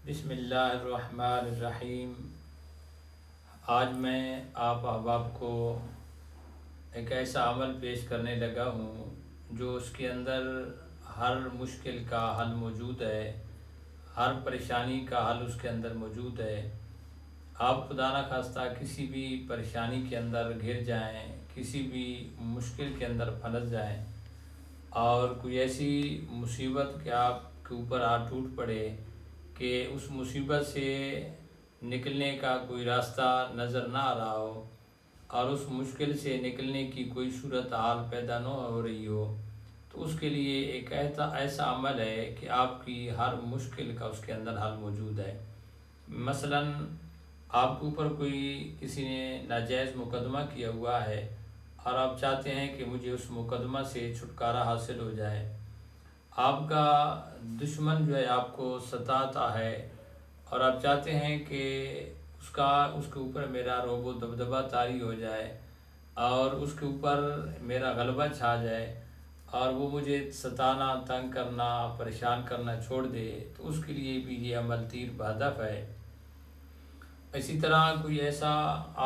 بسم اللہ الرحمن الرحیم۔ آج میں آپ احباب کو ایک ایسا عمل پیش کرنے لگا ہوں جو اس کے اندر ہر مشکل کا حل موجود ہے، ہر پریشانی کا حل اس کے اندر موجود ہے۔ آپ خدا نہ خواستہ کسی بھی پریشانی کے اندر گھر جائیں، کسی بھی مشکل کے اندر پھنس جائیں اور کوئی ایسی مصیبت کہ آپ کے اوپر ٹوٹ پڑے کہ اس مصیبت سے نکلنے کا کوئی راستہ نظر نہ آ رہا ہو اور اس مشکل سے نکلنے کی کوئی صورت حال پیدا نہ ہو رہی ہو، تو اس کے لیے ایک ایسا عمل ہے کہ آپ کی ہر مشکل کا اس کے اندر حل موجود ہے۔ مثلاً آپ کے اوپر کوئی کسی نے ناجائز مقدمہ کیا ہوا ہے اور آپ چاہتے ہیں کہ مجھے اس مقدمہ سے چھٹکارا حاصل ہو جائے۔ آپ کا دشمن جو ہے آپ کو ستاتا ہے اور آپ چاہتے ہیں کہ اس کے اوپر میرا رعب و دبدبہ طاری ہو جائے اور اس کے اوپر میرا غلبہ چھا جائے اور وہ مجھے ستانا، تنگ کرنا، پریشان کرنا چھوڑ دے، تو اس کے لیے بھی یہ عمل تیر بہدف ہے۔ اسی طرح کوئی ایسا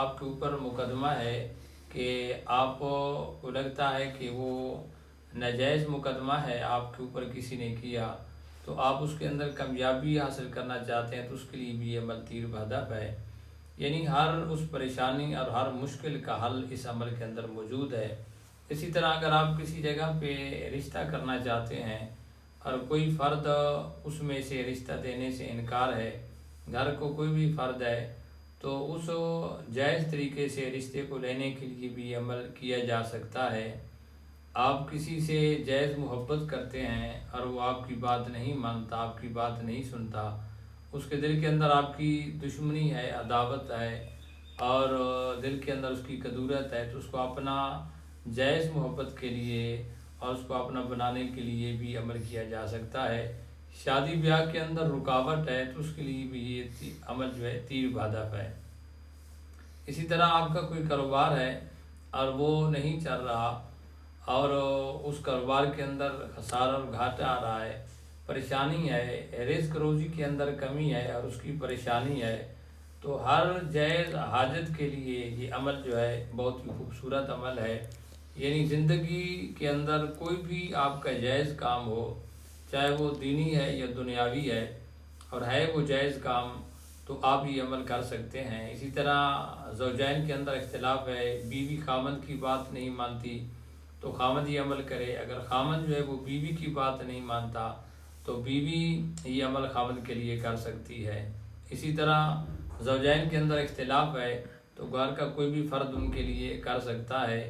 آپ کے اوپر مقدمہ ہے کہ آپ کو لگتا ہے کہ وہ ناجائز مقدمہ ہے، آپ کے اوپر کسی نے کیا، تو آپ اس کے اندر کامیابی حاصل کرنا چاہتے ہیں، تو اس کے لیے بھی یہ عمل تیر بہدف ہے۔ یعنی ہر اس پریشانی اور ہر مشکل کا حل اس عمل کے اندر موجود ہے۔ اسی طرح اگر آپ کسی جگہ پہ رشتہ کرنا چاہتے ہیں اور کوئی فرد اس میں سے رشتہ دینے سے انکار ہے، گھر کو کوئی بھی فرد ہے، تو اس جائز طریقے سے رشتے کو لینے کے لیے بھی عمل کیا جا سکتا ہے۔ آپ کسی سے جائز محبت کرتے ہیں اور وہ آپ کی بات نہیں مانتا، آپ کی بات نہیں سنتا، اس کے دل کے اندر آپ کی دشمنی ہے، عداوت ہے اور دل کے اندر اس کی کدورت ہے، تو اس کو اپنا جائز محبت کے لیے اور اس کو اپنا بنانے کے لیے بھی عمل کیا جا سکتا ہے۔ شادی بیاہ کے اندر رکاوٹ ہے تو اس کے لیے بھی یہ عمل جو ہے تیر بہدف ہے۔ اسی طرح آپ کا کوئی کاروبار ہے اور وہ نہیں چل رہا اور اس کاروبار کے اندر خسارہ اور گھاٹا آ رہا ہے، پریشانی ہے، رزق روزی کے اندر کمی ہے اور اس کی پریشانی ہے، تو ہر جائز حاجت کے لیے یہ عمل جو ہے بہت ہی خوبصورت عمل ہے۔ یعنی زندگی کے اندر کوئی بھی آپ کا جائز کام ہو، چاہے وہ دینی ہے یا دنیاوی ہے، اور ہے وہ جائز کام، تو آپ یہ عمل کر سکتے ہیں۔ اسی طرح زوجین کے اندر اختلاف ہے، بیوی خامند کی بات نہیں مانتی تو خامند یہ عمل کرے، اگر خامند جو ہے وہ بیوی کی بات نہیں مانتا تو بیوی یہ عمل خامند کے لیے کر سکتی ہے۔ اسی طرح زوجین کے اندر اختلاف ہے تو گھر کا کوئی بھی فرد ان کے لیے کر سکتا ہے۔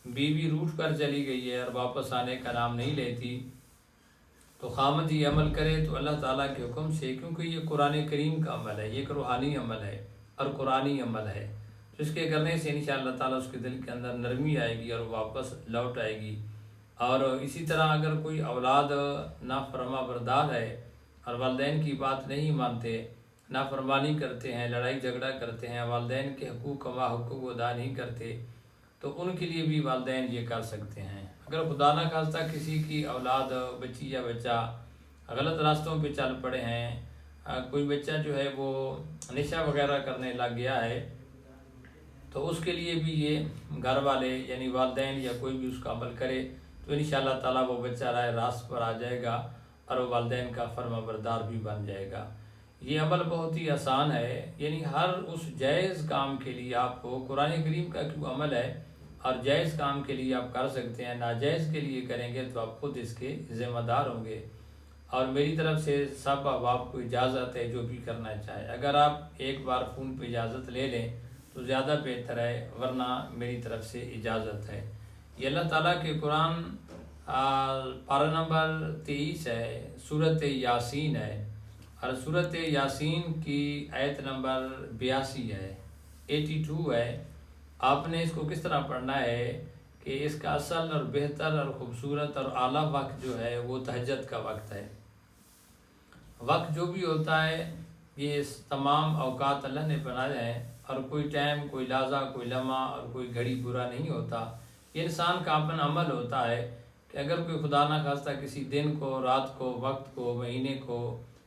بیوی روٹھ کر چلی گئی ہے اور واپس آنے کا نام نہیں لیتی تو خامند یہ عمل کرے تو اللہ تعالیٰ کے حکم سے، کیونکہ یہ قرآن کریم کا عمل ہے، یہ ایک روحانی عمل ہے اور قرآنی عمل ہے، تو اس کے کرنے سے انشاءاللہ تعالیٰ اس کے دل کے اندر نرمی آئے گی اور واپس لوٹ آئے گی۔ اور اسی طرح اگر کوئی اولاد نافرما بردار ہے اور والدین کی بات نہیں مانتے، نافرمانی کرتے ہیں، لڑائی جھگڑا کرتے ہیں، والدین کے حقوق و حقوق ادا نہیں کرتے، تو ان کے لیے بھی والدین یہ کر سکتے ہیں۔ اگر خدا نہ خواستہ کسی کی اولاد، بچی یا بچہ غلط راستوں پہ چل پڑے ہیں، کوئی بچہ جو ہے وہ نشہ وغیرہ کرنے لگ گیا ہے، تو اس کے لیے بھی یہ گھر والے یعنی والدین یا کوئی بھی اس کا عمل کرے تو انشاءاللہ تعالیٰ وہ بچہ راہ راست پر آ جائے گا اور وہ والدین کا فرما بردار بھی بن جائے گا۔ یہ عمل بہت ہی آسان ہے، یعنی ہر اس جائز کام کے لیے آپ کو قرآن کریم کا کیوں عمل ہے اور جائز کام کے لیے آپ کر سکتے ہیں، ناجائز کے لیے کریں گے تو آپ خود اس کے ذمہ دار ہوں گے۔ اور میری طرف سے سب آپ کو اجازت ہے جو بھی کرنا چاہے، اگر آپ ایک بار فون پہ اجازت لے لیں تو زیادہ بہتر ہے، ورنہ میری طرف سے اجازت ہے۔ یہ اللہ تعالیٰ کے قرآن پارہ نمبر 23 ہے، سورۃ یاسین ہے، اور سورۃ یاسین کی آیت نمبر 82 ہے، 82 ہے۔ آپ نے اس کو کس طرح پڑھنا ہے کہ اس کا اصل اور بہتر اور خوبصورت اور اعلیٰ وقت جو ہے وہ تہجد کا وقت ہے۔ وقت جو بھی ہوتا ہے یہ تمام اوقات اللہ نے بنائے ہیں اور کوئی ٹائم، کوئی لحظہ، کوئی لمحہ اور کوئی گھڑی برا نہیں ہوتا، یہ انسان کا اپنا عمل ہوتا ہے کہ اگر کوئی خدا نہ خواستہ کسی دن کو، رات کو، وقت کو، مہینے کو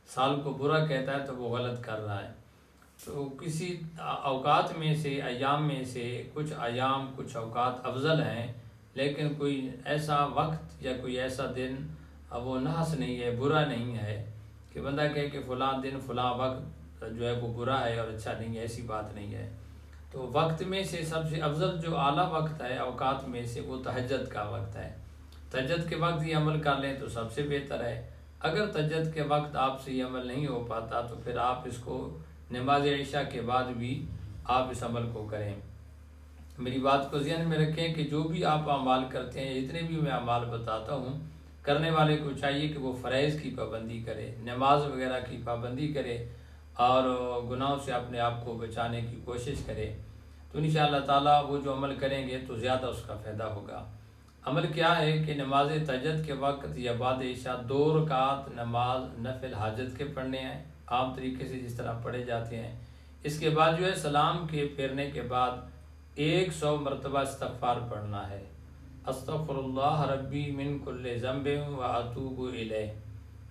سال کو برا کہتا ہے تو وہ غلط کر رہا ہے۔ تو کسی اوقات میں سے، ایام میں سے کچھ ایام، کچھ اوقات افضل ہیں، لیکن کوئی ایسا وقت یا کوئی ایسا دن وہ نحس نہیں ہے، برا نہیں ہے کہ بندہ کہے کہ فلاں دن فلاں وقت جو ہے وہ برا ہے اور اچھا نہیں ہے، ایسی بات نہیں ہے۔ تو وقت میں سے سب سے افضل جو اعلیٰ وقت ہے اوقات میں سے، وہ تہجد کا وقت ہے۔ تہجد کے وقت یہ عمل کر لیں تو سب سے بہتر ہے۔ اگر تہجد کے وقت آپ سے یہ عمل نہیں ہو پاتا تو پھر آپ اس کو نماز عشاء کے بعد بھی آپ اس عمل کو کریں۔ میری بات کو ذہن میں رکھیں کہ جو بھی آپ اعمال کرتے ہیں، جتنے بھی میں اعمال بتاتا ہوں، کرنے والے کو چاہیے کہ وہ فرائض کی پابندی کرے، نماز وغیرہ کی پابندی کرے اور گناہوں سے اپنے آپ کو بچانے کی کوشش کرے، تو انشاءاللہ تعالیٰ وہ جو عمل کریں گے تو زیادہ اس کا فائدہ ہوگا۔ عمل کیا ہے کہ نماز تہجد کے وقت یا بعد عشاء 2 رکعت نماز نفل حاجت کے پڑھنے ہیں، عام طریقے سے جس طرح پڑھے جاتے ہیں۔ اس کے بعد جو ہے سلام کے پھیرنے کے بعد 100 مرتبہ استغفار پڑھنا ہے۔ استغفر اللہ ربی من کل ذنب و اتوب الیہ،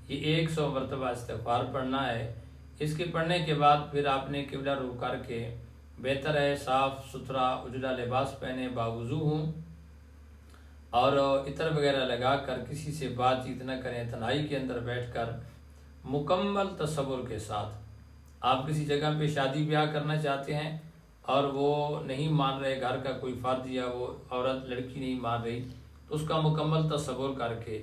یہ 100 مرتبہ استغفار پڑھنا ہے۔ اس کے پڑھنے کے بعد پھر آپ نے قبلہ رخ کر کے بہتر ہے صاف ستھرا اجلا لباس پہنے، باوضو ہوں اور عطر وغیرہ لگا کر کسی سے بات چیت نہ کریں، تنہائی کے اندر بیٹھ کر مکمل تصور کے ساتھ۔ آپ کسی جگہ پہ شادی بیاہ کرنا چاہتے ہیں اور وہ نہیں مان رہے، گھر کا کوئی فرد یا وہ عورت لڑکی نہیں مان رہی، تو اس کا مکمل تصور کر کے،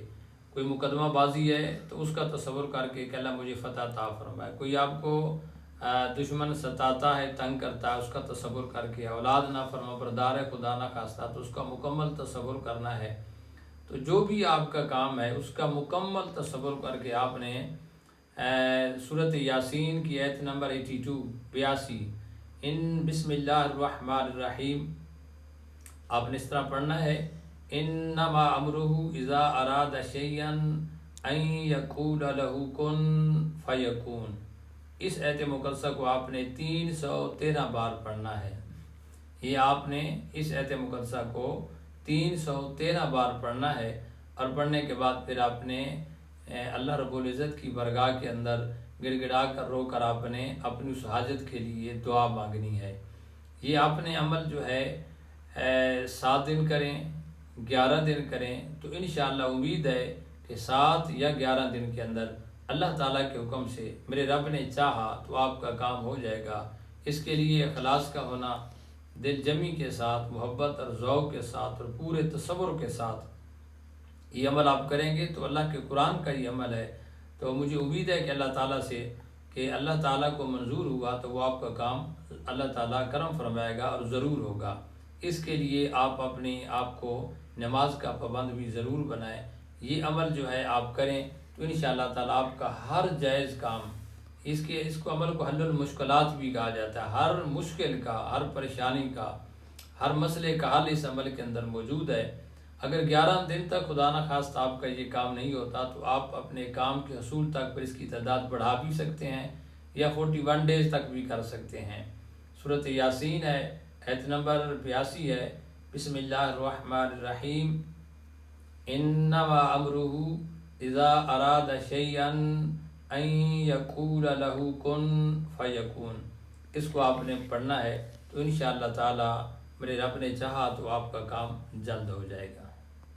کوئی مقدمہ بازی ہے تو اس کا تصور کر کے کہ اللہ مجھے فتح عطا فرمائے، کوئی آپ کو دشمن ستاتا ہے، تنگ کرتا ہے، اس کا تصور کر کے، اولاد نہ فرما بردار ہے خدا نہ خواستہ، تو اس کا مکمل تصور کرنا ہے۔ تو جو بھی آپ کا کام ہے اس کا مکمل تصور کر کے آپ نے سورۃ یاسین کی آیت نمبر 82 ان بسم اللہ الرحمن الرحیم آپ نے اس طرح پڑھنا ہے، انما امرہ اذا اراد شیئا ان یقول لہ کن فیکون۔ اس آیت مقدسہ کو آپ نے 313 بار پڑھنا ہے۔ یہ آپ نے اس آیت مقدسہ کو 313 بار پڑھنا ہے، اور پڑھنے کے بعد پھر آپ نے اللہ رب العزت کی بارگاہ کے اندر گڑ گڑا کر رو کر آپ نے اپنی اس حاجت کے لیے دعا مانگنی ہے۔ یہ آپ نے عمل جو ہے 7 دن کریں، 11 دن کریں، تو انشاءاللہ امید ہے کہ 7 یا 11 دن کے اندر اللہ تعالیٰ کے حکم سے میرے رب نے چاہا تو آپ کا کام ہو جائے گا۔ اس کے لیے اخلاص کا ہونا، دل جمی کے ساتھ، محبت اور ذوق کے ساتھ اور پورے تصور کے ساتھ یہ عمل آپ کریں گے تو اللہ کے قرآن کا یہ عمل ہے، تو مجھے امید ہے کہ اللہ تعالیٰ سے کہ اللہ تعالیٰ کو منظور ہوا تو وہ آپ کا کام اللہ تعالیٰ کرم فرمائے گا اور ضرور ہوگا۔ اس کے لیے آپ اپنے آپ کو نماز کا پابند بھی ضرور بنائیں۔ یہ عمل جو ہے آپ کریں تو انشاءاللہ تعالیٰ آپ کا ہر جائز کام، اس کو عمل کو حل المشکلات بھی کہا جاتا ہے، ہر مشکل کا، ہر پریشانی کا، ہر مسئلے کا حل اس عمل کے اندر موجود ہے۔ اگر 11 دن تک خدا نہ خواستہ آپ کا یہ کام نہیں ہوتا تو آپ اپنے کام کے حصول تک پھر اس کی تعداد بڑھا بھی سکتے ہیں یا 41 ڈیز تک بھی کر سکتے ہیں۔ سورۃ یاسین ہے، آیت نمبر 82 ہے، بسم اللہ الرحمن الرحیم انما امرہ اذا اراد شیئا ان یقول لہ کن فیکون۔ اس کو آپ نے پڑھنا ہے تو انشاءاللہ تعالی میرے رب نے چاہا تو آپ کا کام جلد ہو جائے گا۔